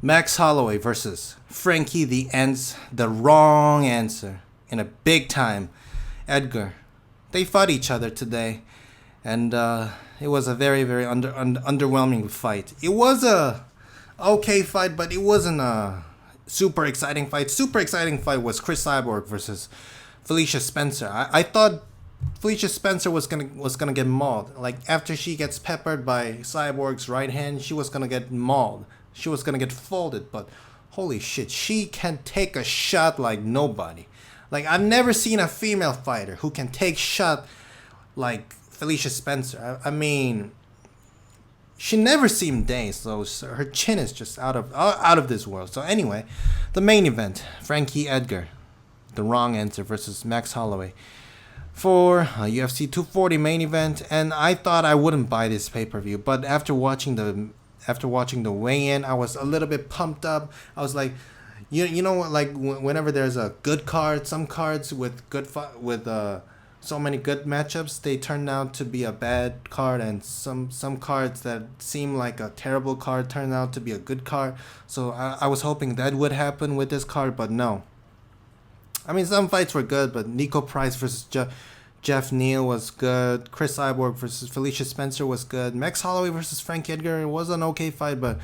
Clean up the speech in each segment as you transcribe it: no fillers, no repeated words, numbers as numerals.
Max Holloway versus Frankie the wrong answer in a big time Edgar. They fought each other today, and it was a very underwhelming fight. It was a okay fight, but it wasn't a super exciting fight. Super exciting fight was Chris Cyborg versus Felicia Spencer. I thought Felicia Spencer was gonna get mauled. Like after she gets peppered by Cyborg's right hand, she was gonna get mauled. She was gonna get folded. But holy shit, she can take a shot like nobody. Like I've never seen a female fighter who can take shot like Felicia Spencer. I mean, she never seemed dazed. So her chin is just out of this world. So anyway, the main event: Frankie Edgar, the wrong answer versus Max Holloway for a UFC 240 main event. And I thought I wouldn't buy this pay-per-view, but after watching the weigh-in, I was a little bit pumped up. I was like, you know what? Like whenever there's a good card, some cards with so many good matchups, they turn out to be a bad card, and some cards that seem like a terrible card turn out to be a good card. So I was hoping that would happen with this card, but no. I mean, some fights were good, but Nico Price versus Jeff Neal was good. Chris Cyborg versus Felicia Spencer was good. Max Holloway versus Frank Edgar was an okay fight, but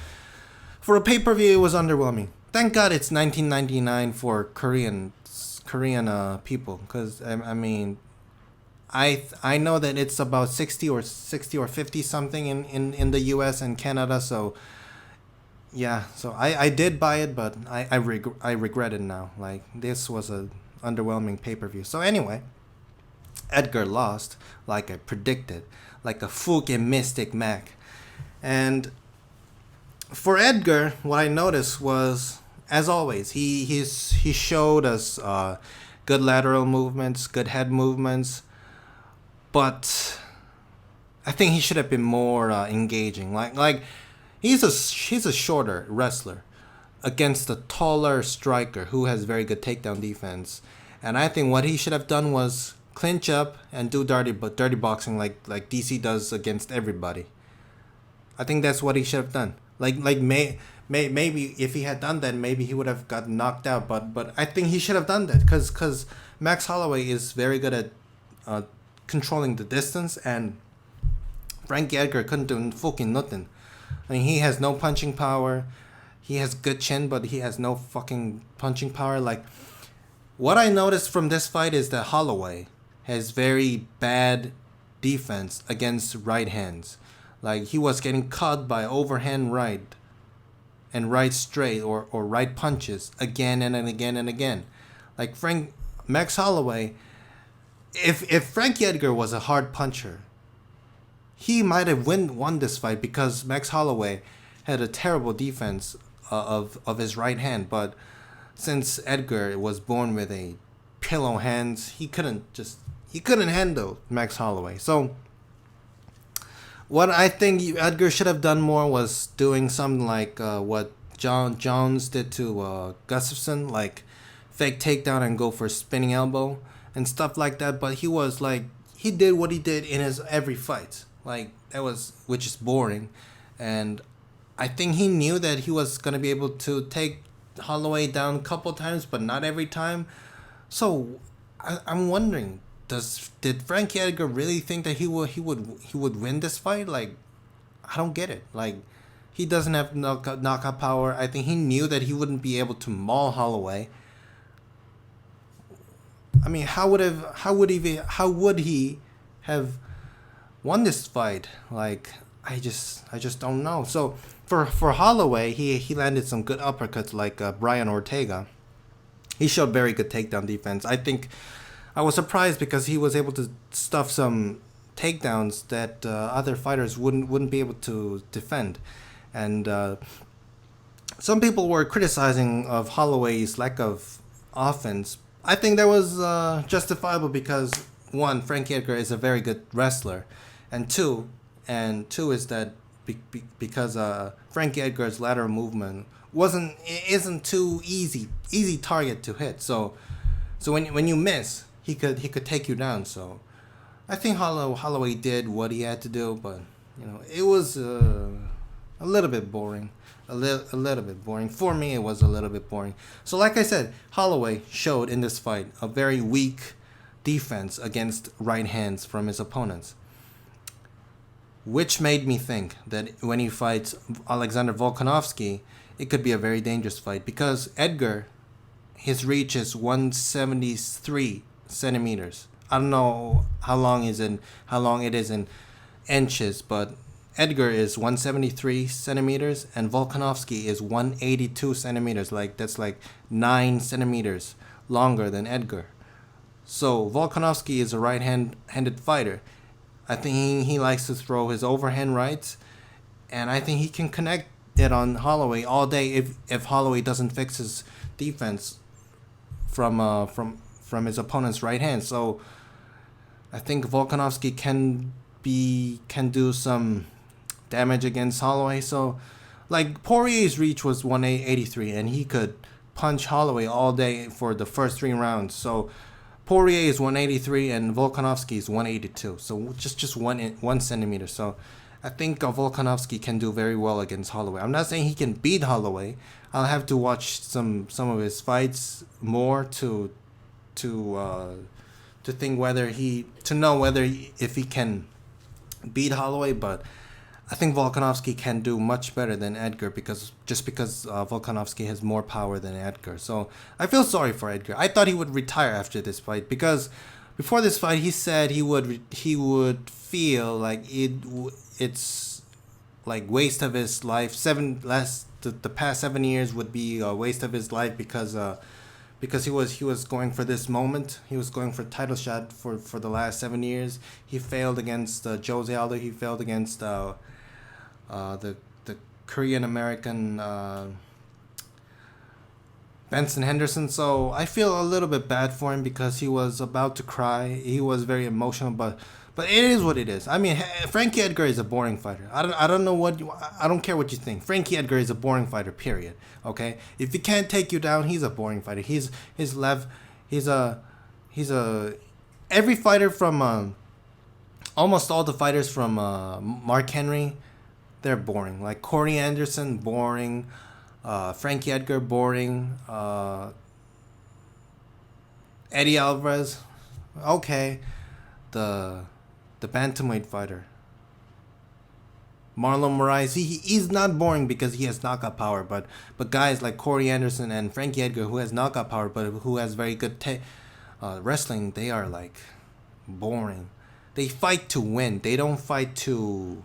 for a pay-per-view, it was underwhelming. Thank God it's 1999 for Korean people, because I mean, I know that it's about 60 or 50 something in the US and Canada, so yeah, so I did buy it, but I regret it now. Like this was a underwhelming pay-per-view. So anyway, Edgar lost like I predicted, like a fucking Mystic Mac. And for Edgar, what I noticed was, as always, he showed us good lateral movements, good head movements, but I think he should have been more engaging. Like he's a shorter wrestler against a taller striker who has very good takedown defense, and I think what he should have done was clinch up and do dirty boxing like DC does against everybody. I think that's what he should have done. Maybe if he had done that, maybe he would have gotten knocked out. But I think he should have done that because Max Holloway is very good at controlling the distance, and Frankie Edgar couldn't do fucking nothing. I mean, he has no punching power. He has good chin, but he has no fucking punching power. Like, what I noticed from this fight is that Holloway has very bad defense against right hands. Like, he was getting caught by overhand right and right straight or right punches again and again and again. Like, Max Holloway, if Frankie Edgar was a hard puncher, he might have won this fight because Max Holloway had a terrible defense of his right hand. But since Edgar was born with a pillow hands, he couldn't handle Max Holloway. So what I think Edgar should have done more was doing something like what John Jones did to Gustafsson, like fake takedown and go for a spinning elbow and stuff like that. But he did what he did in his every fight. Like which is boring, and I think he knew that he was gonna be able to take Holloway down a couple times, but not every time. So I'm wondering, did Frankie Edgar really think that he would win this fight? Like, I don't get it. Like, he doesn't have knockout power. I think he knew that he wouldn't be able to maul Holloway. I mean, how would he have won this fight? Like, I just don't know. So for Holloway, he landed some good uppercuts like Brian Ortega. He showed very good takedown defense. I think I was surprised because he was able to stuff some takedowns that other fighters wouldn't be able to defend. And some people were criticizing of Holloway's lack of offense. I think that was justifiable because, one, Frankie Edgar is a very good wrestler, and two is that because Frankie Edgar's lateral movement isn't too easy target to hit. So when you miss, he could take you down. So I think Holloway did what he had to do, but it was a little bit boring. a little bit boring. For me, it was a little bit boring. So, like I said, Holloway showed in this fight a very weak defense against right hands from his opponents, which made me think that when he fights Alexander Volkanovski, it could be a very dangerous fight because Edgar, his reach is 173 centimeters. I don't know how long it is in inches, but Edgar is 173 centimeters and Volkanovski is 182 centimeters. Like that's like 9 centimeters longer than Edgar. So Volkanovski is a right-handed fighter. I think he likes to throw his overhand rights, and I think he can connect it on Holloway all day if Holloway doesn't fix his defense from his opponent's right hand. So I think Volkanovski can do some damage against Holloway. So like Poirier's reach was 183 and he could punch Holloway all day for the first 3 rounds. So Poirier is 183 and Volkanovski is 182. So just 1 centimeter. So I think Volkanovski can do very well against Holloway. I'm not saying he can beat Holloway. I'll have to watch some of his fights more to think if he can beat Holloway. But I think Volkanovski can do much better than Edgar because Volkanovski has more power than Edgar. So I feel sorry for Edgar. I thought he would retire after this fight because before this fight he said he would feel like it's like waste of his life. The past 7 years would be a waste of his life because he was going for this moment. He was going for title shot for the last 7 years. He failed against Jose Aldo. He failed against the Korean American Benson Henderson. So I feel a little bit bad for him because he was about to cry. He was very emotional, but it is what it is. I mean, Frankie Edgar is a boring fighter. I don't care what you think. Frankie Edgar is a boring fighter. Period. Okay. If he can't take you down, he's a boring fighter. Every fighter from almost all the fighters from Mark Henry, they're boring. Like Corey Anderson, boring. Frankie Edgar, boring. Eddie Alvarez, okay. The bantamweight fighter, Marlon Moraes, he's not boring because he has knockout power. But guys like Corey Anderson and Frankie Edgar, who has knockout power but who has very good wrestling, they are like boring. They fight to win. They don't fight to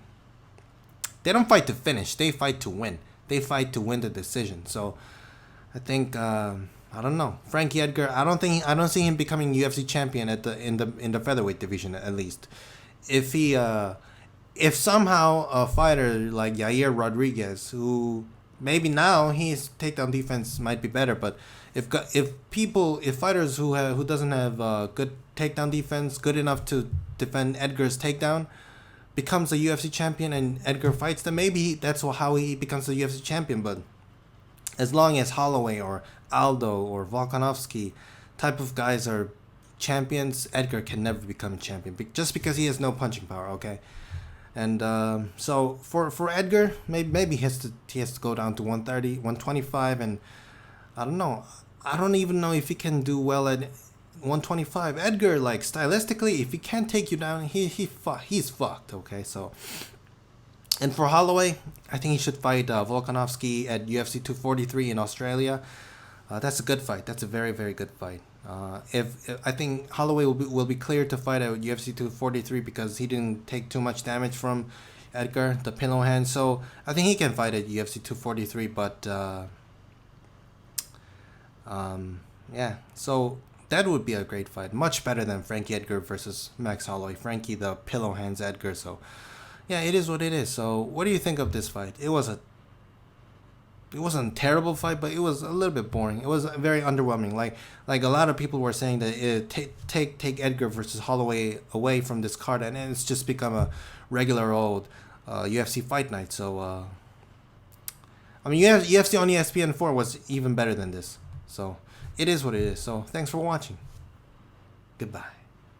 finish. They fight to win. They fight to win the decision. So I think I don't know. Frankie Edgar, I don't see him becoming UFC champion in the featherweight division at least. If somehow a fighter like Yair Rodriguez, who maybe now his takedown defense might be better, but if fighters who doesn't have good takedown defense, good enough to defend Edgar's takedown, becomes a UFC champion and Edgar fights them, maybe that's how he becomes a UFC champion. But as long as Holloway or Aldo or Volkanovski type of guys are champions, Edgar can never become a champion just because he has no punching power. Okay, and so for Edgar, maybe he has to go down to 130, 125, and I don't know. I don't even know if he can do well at 125. Edgar, like stylistically, if he can't take you down, he's fucked. Okay, so. And for Holloway, I think he should fight Volkanovski at UFC 243 in Australia. That's a good fight. That's a very, very good fight. If I think Holloway will be cleared to fight at UFC 243 because he didn't take too much damage from Edgar, the pillow hand. So I think he can fight at UFC 243. But yeah, so that would be a great fight. Much better than Frankie Edgar versus Max Holloway. Frankie the pillow hands Edgar. So. Yeah, it is what it is. So, what do you think of this fight? It wasn't a terrible fight, but it was a little bit boring. It was very underwhelming. Like a lot of people were saying that take Edgar versus Holloway away from this card, and it's just become a regular old UFC fight night. So, I mean, UFC on ESPN4 was even better than this. So, it is what it is. So, thanks for watching. Goodbye.